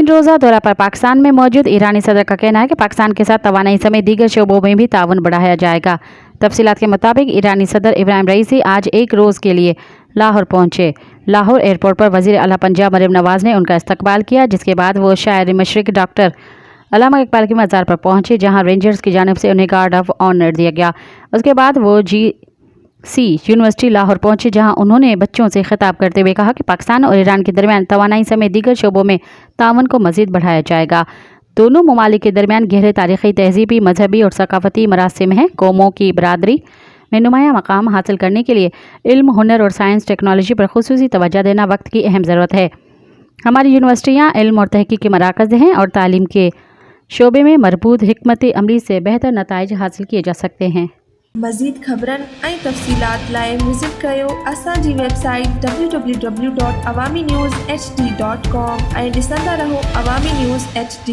3 रोज़ा दौरा पर पाकिस्तान में मौजूद ईरानी सदर का कहना है कि पाकिस्तान के साथ तवानाई समेत दीगर शोबों में भी ताउन बढ़ाया जाएगा। तफसीलात के मुताबिक ईरानी सदर इब्राहिम रईसी आज एक रोज़ के लिए लाहौर पहुंचे। लाहौर एयरपोर्ट पर वज़ीर आला पंजाब मरियम नवाज़ ने उनका इस्तकबाल किया, जिसके बाद वो शायर मशरिक डॉक्टर अल्लामा इकबाल की मज़ार पर पहुंचे, जहां रेंजर्स की जानिब से उन्हें गार्ड ऑफ ऑनर दिया गया। उसके बाद वो GC यूनिवर्सिटी लाहौर पहुंचे, जहां उन्होंने बच्चों से खिताब करते हुए कहा कि पाकिस्तान और ईरान के दरमियान तवानाई समेत दीगर शोबों में ताउन को मज़ीद बढ़ाया जाएगा। दोनों ममालिक के दरमियान गहरे तारीख़ी, तहज़ीबी, मजहबी और सकाफ़ती मरासिम हैं। कौमों की बरादरी में नुमाया मकाम हासिल करने के लिए इल्म, हुनर और साइंस टेक्नोलॉजी पर खुसूसी तवज्जो देना वक्त की अहम ज़रूरत है। हमारी यूनिवर्सिटियाँ इल्म और तहक़ीक़ के मराकज़ हैं और तालीम के शोबे में मरबूत हिकमत अमली से बेहतर नताइज हासिल किए जा सकते हैं। मज़ीद ख़बरन ऐं तफ़सीलात लाइ विज़िट कयो असांजी वेबसाइट www.awamiNewsHD.com ऐं ॾिसंदा रहो अवामी न्यूज़ HD।